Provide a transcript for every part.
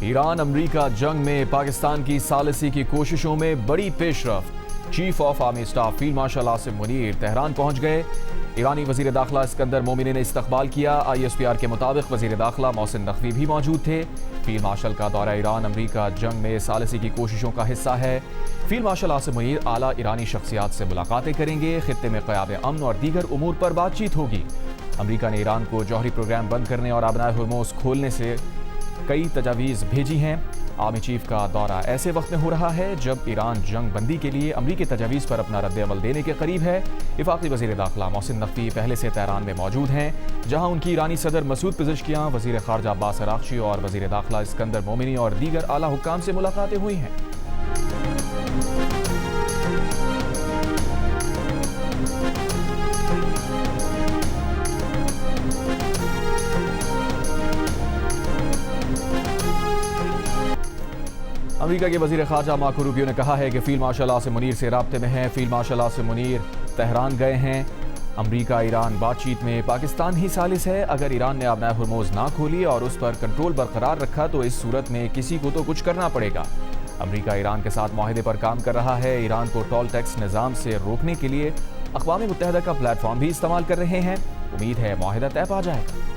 Iran अमरीका जंग में पाकिस्तान की सालिसी की कोशिशों में बड़ी पेशरफ्त। Chief of army staff field marshal Asim Munir Tehran पहुंच गए। ईरानी वजीर दाखिला इस्कंदर मोमिनी ने इस्तकबाल किया। ISPR के मुताबिक वजीर दाखिला मोहसिन नकवी भी मौजूद थे। फील्ड मार्शल का दौरा ईरान अमरीका जंग में सालिसी की कोशिशों का हिस्सा है। फील्ड मार्शल आसिम मुनीर आला ईरानी शख्सियात से मुलाकातें करेंगे। खित्ते में क़याम अमन और दीगर उमूर पर बातचीत होगी। अमरीका ने ईरान को जौहरी प्रोग्राम बंद करने और आबनाए हुर्मुज़ खोलने से कई तजावीज़ भेजी हैं। आर्मी चीफ का दौरा ऐसे वक्त में हो रहा है जब ईरान जंग बंदी के लिए अमरीकी तजावीज़ पर अपना रद्द-ए-अमल देने के करीब है। वफाकी वज़ीर दाखिला मोहसिन नकवी पहले से तेहरान में मौजूद हैं, जहां उनकी ईरानी सदर मसूद पिज़ेश्कियान, वज़ीर ख़ारजा अब्बास अराग़ची और वज़ीर दाखिला इस्कंदर मोमिनी और दीगर आला हुक्काम से मुलाकातें हुई हैं। अमेरिका के वज़ीर ख़ारजा मार्को रूबियो ने कहा है कि फील्ड मार्शल आसिम मुनीर से राब्ते में हैं। Field marshal Asim Munir Tehran गए हैं। अमेरिका ईरान बातचीत में पाकिस्तान ही सालिस है। अगर ईरान ने आबनाए हुर्मुज़ ना खोली और उस पर कंट्रोल बरकरार रखा तो इस सूरत में किसी को तो कुछ करना पड़ेगा। अमेरिका ईरान के साथ माहिदे पर काम कर रहा है। ईरान को टोल टैक्स निज़ाम से रोकने के लिए अक़वाम मुत्तहिदा का प्लेटफॉर्म भी इस्तेमाल कर रहे हैं। उम्मीद है माहिदा तय पा जाएगा।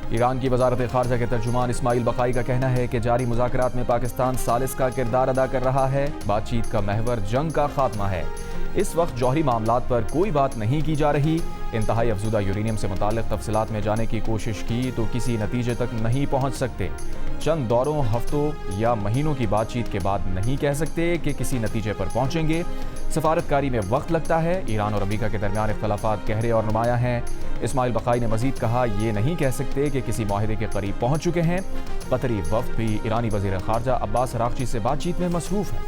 ईरान की वजारत ख़ारजा के तर्जुमान इस्माइल बकाई का कहना है कि जारी मुज़ाकरात में पाकिस्तान सालिस का किरदार अदा कर रहा है। बातचीत का महवर जंग का खात्मा है। इस वक्त जौहरी मामलात पर कोई बात नहीं की जा रही। इंतहाई अफजुदा यूरेनियम से मुताल्लिक़ तफसीलात में जाने की कोशिश की तो किसी नतीजे तक नहीं पहुँच सकते। चंद दौरों, हफ्तों या महीनों की बातचीत के बाद नहीं कह सकते कि किसी नतीजे पर पहुँचेंगे। सफारतकारी में वक्त लगता है। ईरान और अमरीका के दरमियान इख्तलाफात गहरे और नुमायां हैं। इस्माइल बकाई ने मजीद कहा, ये नहीं कह सकते कि किसी माहिदे के करीब पहुँच चुके हैं। कतरी वफ्द भी ईरानी वज़ीर ख़ारजा अब्बास अराग़ची से बातचीत में मसरूफ़ है।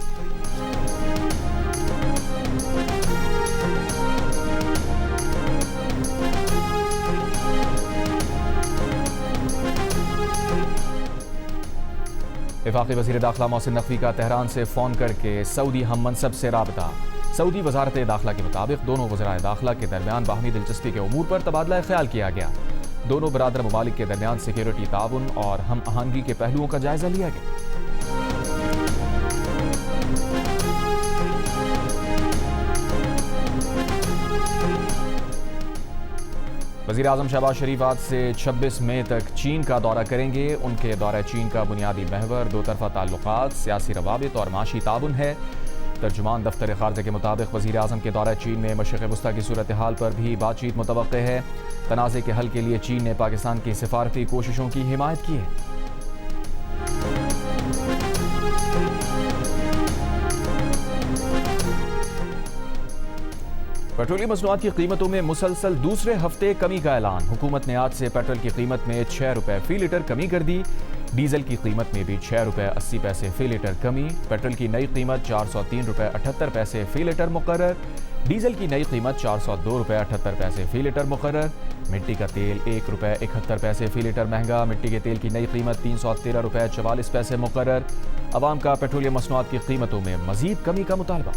वफाकी वज़ीर दाखिला मोहसिन नकवी का तेहरान से फ़ोन करके सऊदी हम मनसब से राबता। सऊदी वजारत दाखिला के मुताबिक दोनों वज़राए दाखिला के दरमियान बाहमी दिलचस्पी के उमूर पर तबादला ख्याल किया गया। दोनों बरादर ममालिक के दरमियान सिक्योरिटी ताउन और हम आहंगी के पहलुओं का जायजा लिया गया। वज़ीर आज़म शहबाज शरीफ आज से 26 मई तक चीन का दौरा करेंगे। उनके दौरा चीन का बुनियादी महवर दो तरफ़ा ताल्लुक़ात, सियासी रवाबित और माशी ताउन है। तर्जुमान दफ्तर ख़ारजा के मुताबिक वज़ीर आज़म के दौरा चीन में मशरिक़ वस्ता की सूरत हाल पर भी बातचीत मुतवक्के है। तनाज़े के हल के लिए चीन ने पाकिस्तान की सिफारती कोशिशों की हिमायत की है। पेट्रोलियम मसनूआत की कीमतों में मुसलसल दूसरे हफ्ते कमी का ऐलान। हुकूमत ने आज से पेट्रोल की कीमत में 6 रुपये फ़ी लीटर कमी कर दी। डीजल की कीमत में भी 6 रुपये 80 पैसे फ़ी लीटर कमी। पेट्रोल की नई कीमत 403 रुपये 78 पैसे फ़ी लीटर मुकर्रर। डीजल की नई कीमत 402 रुपये 78 पैसे फ़ी लीटर मुकर्रर। मिट्टी का तेल 1 रुपये 71 पैसे फ़ी लीटर महंगा। मिट्टी के तेल की नई कीमत 313 रुपये 44 पैसे मुकर्रर। अवाम का पेट्रोलियम मसनूआत की कीमतों में मजीद कमी का मुतालबा।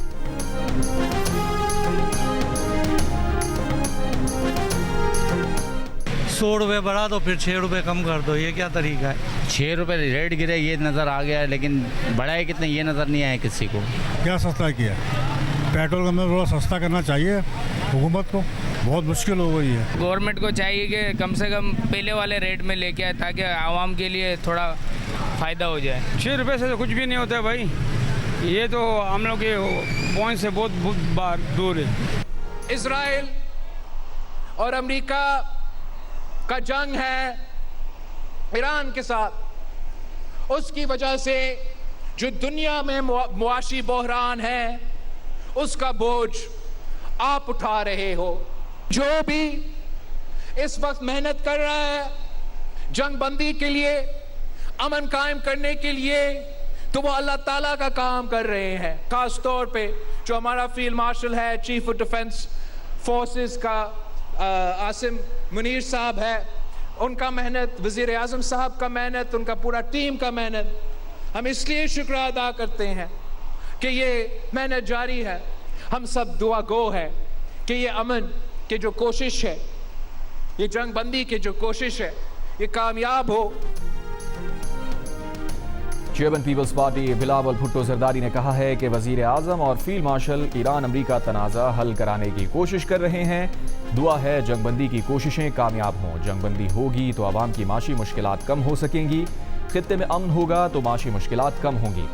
100 रुपये बढ़ा दो फिर 6 रुपये कम कर दो, ये क्या तरीका है? 6 रुपये रेट गिरे ये नज़र आ गया है, लेकिन बढ़ाए कितने ये नज़र नहीं आया किसी को। क्या सस्ता किया? पेट्रोल का थोड़ा सस्ता करना चाहिए हुकूमत को, बहुत मुश्किल हो गई है। गवर्नमेंट को चाहिए कि कम से कम पहले वाले रेट में लेके आए ताकि आवाम के लिए थोड़ा फ़ायदा हो जाए। 6 रुपये से तो कुछ भी नहीं होता है भाई, ये तो हम लोग के पॉइंट से बहुत बार दूर है। इजराइल और अमेरिका का जंग है ईरान के साथ, उसकी वजह से जो दुनिया में मुआशी बहरान है उसका बोझ आप उठा रहे हो। जो भी इस वक्त मेहनत कर रहा है जंग बंदी के लिए, अमन कायम करने के लिए, तो वो अल्लाह ताला का काम कर रहे हैं। खास तौर पे जो हमारा फील्ड मार्शल है, चीफ ऑफ डिफेंस फोर्सेस का आसिम मुनीर साहब है, उनका मेहनत, वज़ीर आज़म साहब का मेहनत, उनका पूरा टीम का मेहनत हम इसलिए शुक्र अदा करते हैं कि ये मेहनत जारी है। हम सब दुआ गो है कि ये अमन की जो कोशिश है, ये जंग बंदी की जो कोशिश है, ये कामयाब हो। Chairman Peoples Party Bilawal Bhutto Zardari ने कहा है कि वजीर आजम और फील्ड मार्शल ईरान अमरीका तनाज़ा हल कराने की कोशिश कर रहे हैं। दुआ है जंगबंदी की कोशिशें कामयाब हों। जंगबंदी होगी तो आवाम की माशी मुश्किलात कम हो सकेंगी। खित्ते में अमन होगा तो माशी मुश्किलात कम होंगी।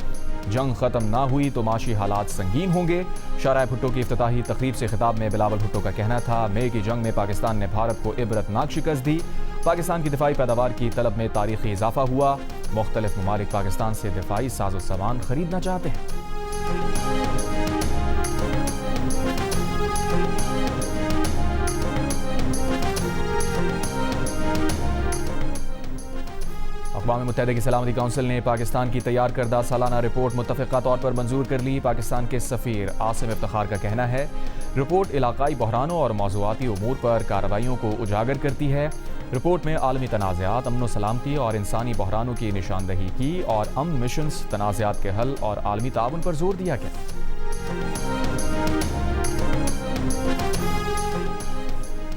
जंग खत्म ना हुई तो माशी हालात संगीन होंगे। शाहराह भुट्टो की इफ्तिताही तकरीब से खिताब में बिलावल भुट्टो का कहना था, मई की जंग में पाकिस्तान ने भारत को इबरतनाक शिकस्त दी। पाकिस्तान की दिफाई पैदावार की तलब में तारीखी इजाफा हुआ। मुख्तलिफ ममालिक पाकिस्तान से दिफाई साजो सामान खरीदना चाहते हैं। अक़वाम मुत्तहिदा की सलामती काउंसिल ने पाकिस्तान की तैयार करदा सालाना रिपोर्ट मुत्तफ़िक़ा तौर पर मंजूर कर ली। पाकिस्तान के सफ़ीर आसिम इफ्तिखार का कहना है, रिपोर्ट इलाकाई बहरानों और मौज़ूआती उमूर पर कार्रवाइयों को उजागर करती है। रिपोर्ट में आलमी तनाज़ात, अमन सलामती और इंसानी बहरानों की निशानदही की और अमन मिशंस, तनाज़ात के हल और आलमी ताउन पर जोर दिया गया।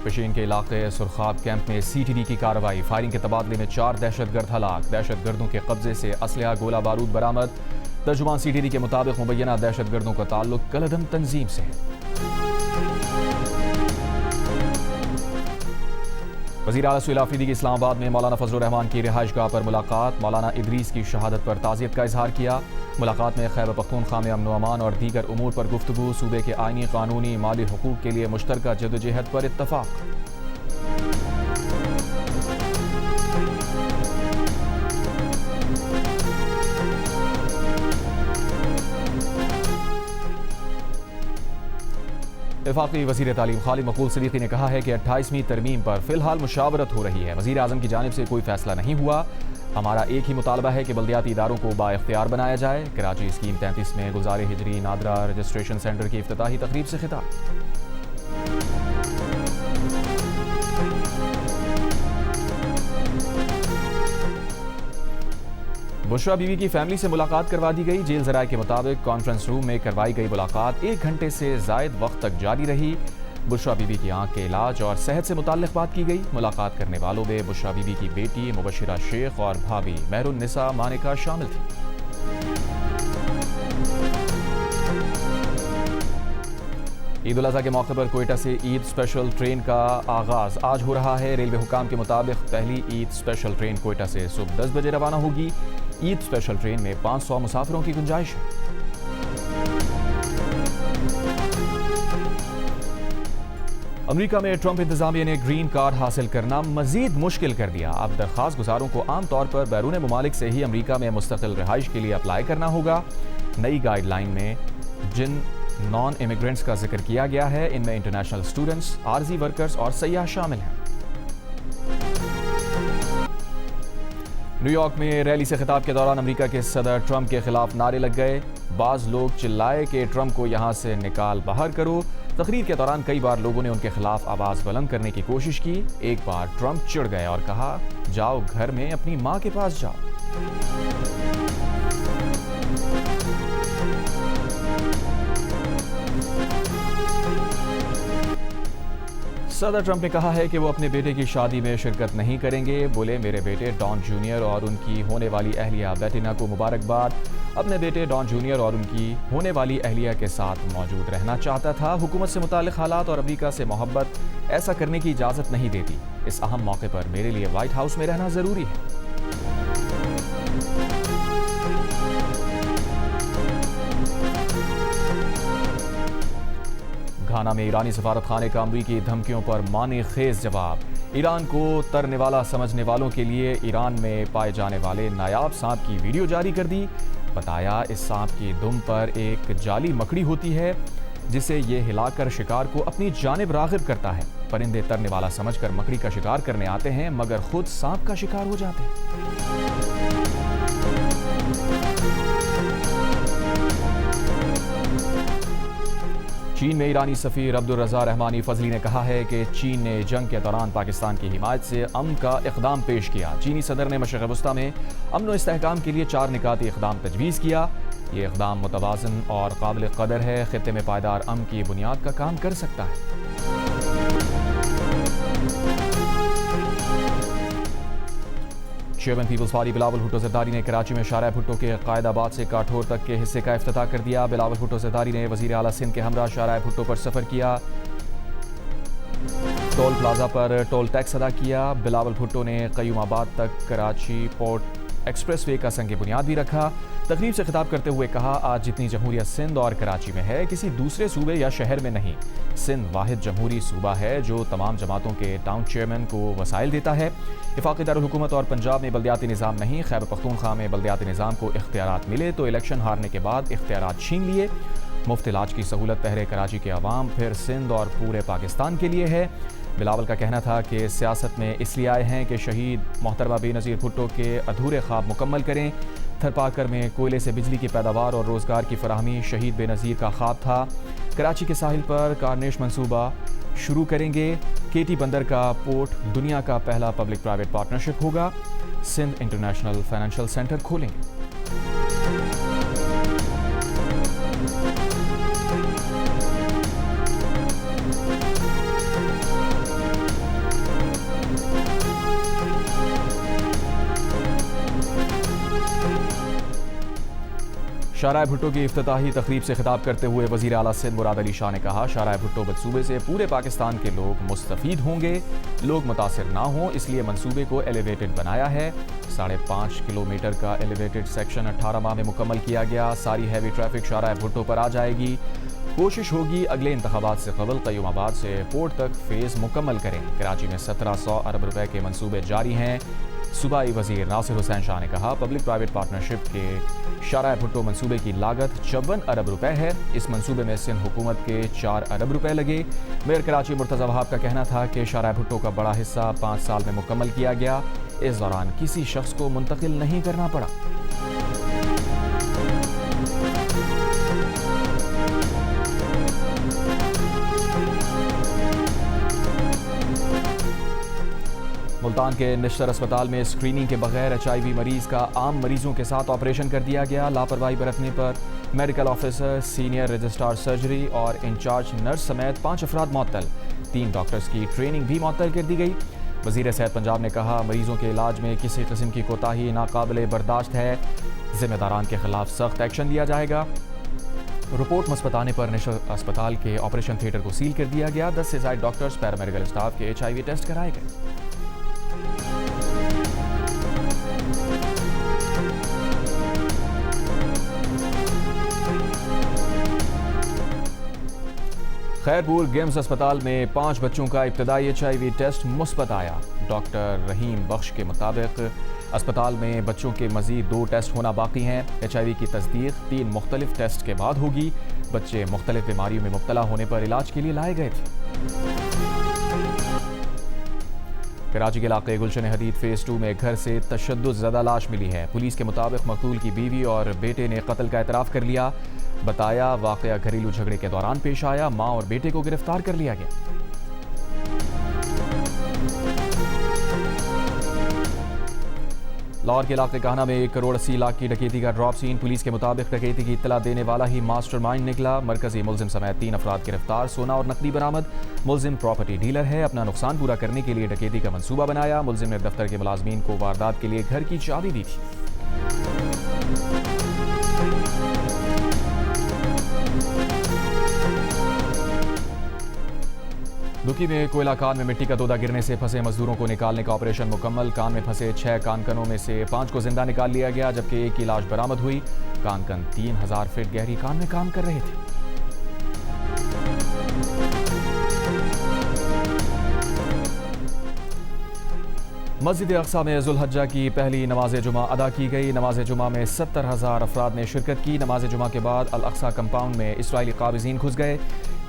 पेशीन के इलाके सुरखाब कैंप में CTD की कार्रवाई, फायरिंग के तबादले में 4 दहशतगर्द हलाक। दहशतगर्दों के कब्जे से असलहा गोला बारूद बरामद। तर्जुमान CTD के मुताबिक मुबैना दहशतगर्दों का ताल्लुक कलदम तंजीम से है। वज़ीर आला सुहेल आफरीदी की इस्लामाबाद में मौलाना फजलुर रहमान की रिहाइशगाह पर मुलाकात। मौलाना इदरीस की शहादत पर ताज़ियत का इजहार किया। मुलाकात में खैबर पख्तूनख्वा में अमन व अमान और दीगर उमूर पर गुफ्तगू। सूबे के आइनी, कानूनी, माली हुकूक के लिए मुश्तरका जद्दोजहद पर इत्तफाक। वफाकी वज़ीर तालीम खालिद मकबूल सिद्दीकी ने कहा है कि 28वीं तरमीम पर फिलहाल मुशावरत हो रही है। वज़ीर आज़म की जानिब से कोई फैसला नहीं हुआ। हमारा एक ही मुतालबा है कि बल्दियाती इदारों को बाइख्तियार बनाया जाए। कराची स्कीम 33 में गुलजार हिजरी नादरा रजिस्ट्रेशन सेंटर की इफ्तिताही तकरीब से खिताब। बुशरा बीवी की फैमिली से मुलाकात करवा दी गई। जेल ज़राए के मुताबिक कॉन्फ्रेंस रूम में करवाई गई मुलाकात 1 घंटे से ज़ायद वक्त तक जारी रही। बुशरा बीबी की आंख के इलाज और सेहत से मुताल्लिक़ बात की गई। मुलाकात करने वालों में बुशरा बीबी की बेटी मुबशिरा शेख और भाभी मेहरुन्निसा मानिका शामिल थी। ईद उल अज़हा के मौके पर कोयटा से ईद स्पेशल ट्रेन का आगाज़ आज हो रहा है। रेलवे हुकाम के मुताबिक पहली ईद स्पेशल ट्रेन कोयटा से सुबह 10 बजे रवाना होगी। ईद स्पेशल ट्रेन में 500 मुसाफिरों की गुंजाइश है। अमेरिका में ट्रंप इंतजामिया ने ग्रीन कार्ड हासिल करना मजीद मुश्किल कर दिया। अब दरख्वास्त गुजारों को आमतौर पर बैरून मुमालिक से ही अमेरिका में मुस्तकिल रिहाइश के लिए अप्लाई करना होगा। नई गाइडलाइन में जिन नॉन इमिग्रेंट्स का जिक्र किया गया है, इनमें इंटरनेशनल स्टूडेंट्स, आरजी वर्कर्स और सयाह शामिल हैं। न्यूयॉर्क में रैली से खिताब के दौरान अमेरिका के सदर ट्रंप के खिलाफ नारे लग गए। बाज लोग चिल्लाए कि ट्रंप को यहां से निकाल बाहर करो। तकरीर के दौरान कई बार लोगों ने उनके खिलाफ आवाज बुलंद करने की कोशिश की। एक बार ट्रंप चिढ़ गए और कहा, जाओ घर में अपनी मां के पास जाओ। सदर ट्रंप ने कहा है कि वो अपने बेटे की शादी में शिरकत नहीं करेंगे। बोले, मेरे बेटे डॉन जूनियर और उनकी होने वाली अहलिया बेटिना को मुबारकबाद। अपने बेटे डॉन जूनियर और उनकी होने वाली अहलिया के साथ मौजूद रहना चाहता था। हुकूमत से मुताल्लिक़ हालात और अमेरिका से मोहब्बत ऐसा करने की इजाज़त नहीं देती। इस अहम मौके पर मेरे लिए व्हाइट हाउस में रहना ज़रूरी है। घाना में ईरानी सफारत खाने का अमरीकी धमकियों पर माने खेज जवाब। ईरान को तरने वाला समझने वालों के लिए ईरान में पाए जाने वाले नायाब सांप की वीडियो जारी कर दी। बताया, इस सांप की दुम पर एक जाली मकड़ी होती है जिसे ये हिलाकर शिकार को अपनी जानिब राग़िब करता है। परिंदे तरने वाला समझकर मकड़ी का शिकार करने आते हैं, मगर खुद सांप का शिकार हो जाते हैं। चीन में ईरानी सफ़ीर अब्दुल रज़ा रहमानी फजली ने कहा है कि चीन ने जंग के दौरान पाकिस्तान की हिमायत से अमन का इक़दाम पेश किया। चीनी सदर ने मशरिक़ वस्ता में अमन व इस्तेहकाम के लिए 4 निकाती इक़दाम तजवीज़ किया। ये इक़दाम मुतवाज़न और काबिल कदर है, ख़ित्ते में पायदार अमन की बुनियाद का काम कर सकता है। Chairman Peoples Party Bilawal Bhutto Zardari ने कराची में शाहराह भुट्टो के कायदाबाद से काठोर तक के हिस्से का इफ्तिताह कर दिया। बिलावल भुट्टो ज़रदारी ने वज़ीर आला सिंध के हमरा शाहराह भुट्टो पर सफ़र किया, टोल प्लाजा पर टोल टैक्स अदा किया। बिलावल भुट्टो ने क़य्यूमाबाद तक कराची पोर्ट एक्सप्रेसवे का संग बुनियाद भी रखा। तकरीब से खिताब करते हुए कहा, आज जितनी जमहूरियत सिंध और कराची में है, किसी दूसरे सूबे या शहर में नहीं। सिंध वाहिद जमहूरी सूबा है जो तमाम जमातों के टाउन चेयरमैन को वसाइल देता है। वफाकी दारुल हुकूमत और पंजाब में बल्दियाती निज़ाम नहीं। खैबर पख्तूनख्वा में बल्दियाती निज़ाम को इख्तियारात मिले तो इलेक्शन हारने के बाद इख्तियारात छीन लिए। मुफ्त इलाज की सहूलत पहले कराची के अवाम, फिर सिंध और पूरे पाकिस्तान के लिए है। बिलावल का कहना था कि सियासत में इसलिए आए हैं कि शहीद मोहतरमा बेनज़ीर भुट्टो के अधूरे ख्वाब मुकम्मल करें। थरपाकर में कोयले से बिजली की पैदावार और रोज़गार की फराहमी शहीद बेनज़ीर का ख्वाब था। कराची के साहिल पर कारनेश मंसूबा शुरू करेंगे। केटी बंदर का पोर्ट दुनिया का पहला पब्लिक प्राइवेट पार्टनरशिप होगा। सिंध इंटरनेशनल फाइनेंशियल सेंटर खोलेंगे। शाहराह भुट्टो की इफ्तिताही तकरीब से खिताब करते हुए वज़ीर आला सिंध मुराद अली शाह ने कहा, शाहराह भुट्टो मनसूबे से पूरे पाकिस्तान के लोग मुस्तफ़ीद होंगे, लोग मुतासिर ना हों, इसलिए मनसूबे को एलिवेटेड बनाया है। 5.5 किलोमीटर का एलिवेटेड सेक्शन 18 माह में मुकम्मल किया गया। सारी हैवी ट्रैफिक शाहराह भुट्टो पर आ जाएगी। कोशिश होगी अगले इंतखाबात से कबल क़य्यूमाबाद से पोर्ट तक फेज़ मुकम्मल करें। कराची में 1700 अरब रुपए के मनसूबे जारी हैं। सूबाई वज़ीर नासिर हुसैन शाह ने कहा, पब्लिक प्राइवेट पार्टनरशिप के शाहराह भुट्टो मनसूबे की लागत 54 अरब रुपए है। इस मनसूबे में सिंध हुकूमत के 4 अरब रुपए लगे। मेयर कराची मुर्तज़ा वहाब का कहना था कि शाहराह भुट्टो का बड़ा हिस्सा 5 साल में मुकम्मल किया गया। इस दौरान किसी शख्स को मुंतकिल नहीं करना पड़ा। मुल्तान के निश्तर अस्पताल में स्क्रीनिंग के बगैर HIV मरीज का आम मरीजों के साथ ऑपरेशन कर दिया गया। लापरवाही बरतने पर medical officer, senior registrar surgery और इंचार्ज नर्स समेत 5 अफराद मुअत्तल। 3 डॉक्टर्स की ट्रेनिंग भी मुअत्तल कर दी गई। वज़ीर सेहत पंजाब ने कहा, मरीजों के इलाज में किसी किस्म की कोताही नाकाबिले बर्दाश्त है। जिम्मेदारान के खिलाफ सख्त एक्शन लिया जाएगा। रिपोर्ट मुस्बत आने पर निश्तर अस्पताल के ऑपरेशन थिएटर को सील कर दिया गया। 10 से ज़ायद डॉक्टर्स, पैरामेडिकल स्टाफ के HIV टेस्ट कराए गए। खैरपुर गेम्स अस्पताल में 5 बच्चों का इब्तदाई HIV टेस्ट मुस्बत आया। डॉक्टर रहीम बख्श के मुताबिक अस्पताल में बच्चों के मजीद 2 टेस्ट होना बाकी हैं। HIV की तस्दीक 3 मुख्तलिफ टेस्ट के बाद होगी। बच्चे मुख्तलिफ बीमारियों में मुब्तला होने पर इलाज के लिए लाए गए थे। कराची के इलाके गुलशन हदीद फेज़ 2 में घर से तशद्दुद ज़दा लाश मिली है। पुलिस के मुताबिक मकतूल की बीवी और बेटे ने कत्ल का एतराफ़ कर लिया। बताया, वाक़या घरेलू झगड़े के दौरान पेश आया। मां और बेटे को गिरफ्तार कर लिया गया। लाहौर के इलाके काहना में 1 करोड़ 80 लाख की डकैती का ड्रॉप सीन। पुलिस के मुताबिक डकैती की इत्तला देने वाला ही मास्टरमाइंड निकला। मरकजी मुलजिम समेत 3 अफराद गिरफ्तार। सोना और नकदी बरामद। मुलजिम प्रॉपर्टी डीलर है। अपना नुकसान पूरा करने के लिए डकैती का मंसूबा बनाया। मुलजिम ने दफ्तर के मुलाजमीन को वारदात के लिए घर की चाबी दी थी। दुकी में कोयला कान में मिट्टी का तोदा गिरने से फंसे मजदूरों को निकालने का ऑपरेशन मुकम्मल। कान में फंसे 6 कानकनों में से 5 को जिंदा निकाल लिया गया, जबकि 1 की लाश बरामद हुई। कानकन 3000 फीट गहरी कान में काम कर रहे थे। मस्जिद अक्सा में जुल्हज्जा की पहली नमाज जुमा अदा की गई। नमाज जुमा में 70,000 अफराद ने शिरकत की। नमाज जुमा के बाद अल अक्सा कंपाउंड में इसराइली काबिज़ीन घुस गए।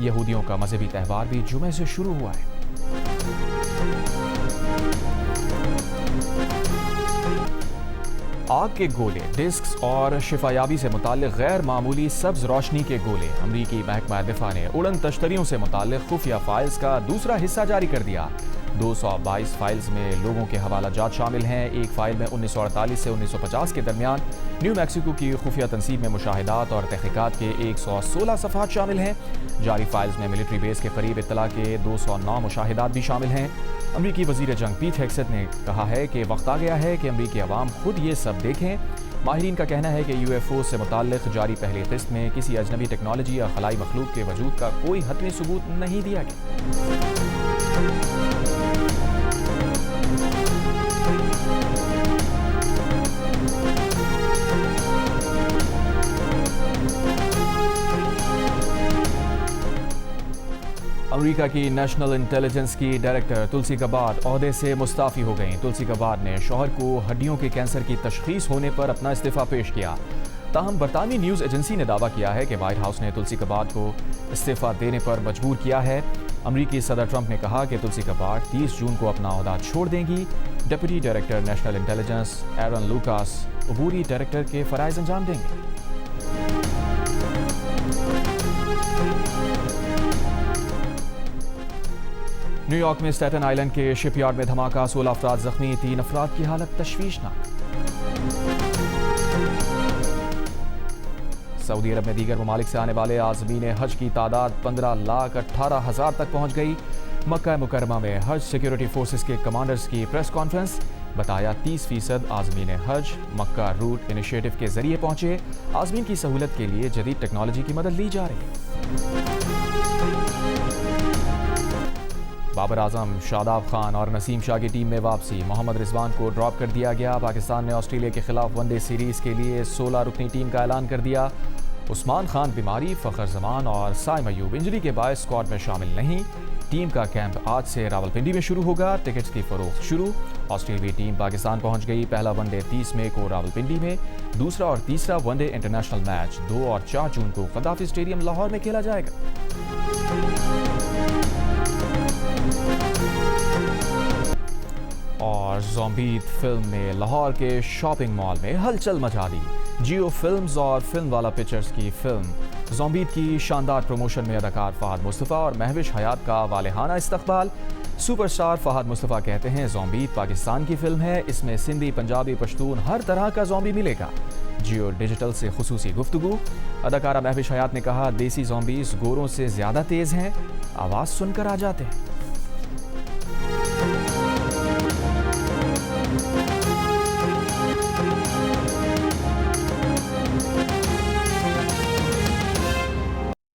यहूदियों का मजहबी त्यौहार भी जुमे से शुरू हुआ है। आग के गोले, डिस्क्स और शिफायाबी से मुताल्लिक गैर मामूली सब्ज रोशनी के गोले। अमरीकी महकमा दिफा ने उड़न तश्तरियों से मुताल्लिक खुफिया फाइल्स का दूसरा हिस्सा जारी कर दिया। 222 फाइल्स में लोगों के हवाला जात शामिल हैं। एक फाइल में 1948 से 1950 के दरमियान न्यू मैक्सिको की खुफिया तंसीब में मुशाहिदात और तहकीकात के 116 सफ़हात शामिल हैं। जारी फाइल्स में मिलिट्री बेस के करीब इत्तला के 209 मुशाहिदात भी शामिल हैं। अमरीकी वज़ीर जंग पीट हेग्सेथ ने कहा है कि वक्त आ गया है कि अमरीकी अवाम खुद ये सब देखें। माहिरीन का कहना है कि UFO से मुताल्लिक़ जारी पहली किस्त में किसी अजनबी टेक्नोलॉजी या खलाई मखलूक के वजूद का कोई हतमी सबूत नहीं दिया गया। अमेरिका की नेशनल इंटेलिजेंस की डायरेक्टर तुलसी गबार्ड ओहदे से मुस्ताफ़ी हो गईं। तुलसी गबार्ड ने शौहर को हड्डियों के कैंसर की तशख़ीस होने पर अपना इस्तीफ़ा पेश किया। ताहम बरतानवी न्यूज़ एजेंसी ने दावा किया है कि वाइट हाउस ने तुलसी गबार्ड को इस्तीफ़ा देने पर मजबूर किया है। अमरीकी सदर ट्रंप ने कहा कि तुलसी गबार्ड 30 जून को अपना ओहदा छोड़ देंगी। डिप्टी डायरेक्टर नेशनल इंटेलिजेंस एरन लूकास अबूरी डायरेक्टर के फ़राइज़ अंजाम देंगे। न्यूयॉर्क में स्टेटन आइलैंड के शिपयार्ड में धमाका, 16 अफराद जख्मी, 3 अफराद की हालत तशवीशनाक। सऊदी अरब में दीगर ममालिक से आने वाले आज़मीन हज की तादाद 15,18,000 तक पहुंच गई। मक्का मुकरमा में हज सिक्योरिटी फोर्सेस के कमांडर्स की प्रेस कॉन्फ्रेंस, बताया 30% आज़मीन हज मक्का रूट इनिशिएटिव के जरिए पहुंचे। आज़मीन की सहूलत के लिए जदीद टेक्नोलॉजी की मदद ली जा रही है। बाबर आजम, शादाब खान और नसीम शाह की टीम में वापसी, मोहम्मद रिजवान को ड्रॉप कर दिया गया। पाकिस्तान ने ऑस्ट्रेलिया के खिलाफ वनडे सीरीज़ के लिए 16 रुकनी टीम का ऐलान कर दिया। उस्मान खान बीमारी, फ़खर जमान और साइम अयूब इंजरी के बायस स्क्वाड में शामिल नहीं। टीम का कैंप आज से रावलपिंडी में शुरू होगा। टिकट्स की फरोख्त शुरू। ऑस्ट्रेलियाई टीम पाकिस्तान पहुंच गई। पहला वनडे 30 मई को रावलपिंडी में, दूसरा और तीसरा वनडे इंटरनेशनल मैच 2 और 4 जून को गद्दाफी स्टेडियम लाहौर में खेला जाएगा। और ज़ॉम्बीद फिल्म ने लाहौर के शॉपिंग मॉल में हलचल मचा दी। जियो फिल्म्स और फिल्म वाला पिक्चर्स की फिल्म ज़ॉम्बीद की शानदार प्रमोशन में अदाकार फहद मुस्तफ़ा और महविश हयात का वालेहाना इस्तकबाल। सुपरस्टार फहद मुस्तफ़ा कहते हैं ज़ॉम्बीद पाकिस्तान की फिल्म है, इसमें सिंधी, पंजाबी, पश्तून हर तरह का ज़ॉम्बी मिलेगा। जियो डिजिटल से खुसूसी गुफ्तगू। अदाकारा महविश हयात ने कहा, देसी ज़ॉम्बीज़ गोरों से ज़्यादा तेज़ हैं, आवाज़ सुनकर आ जाते हैं।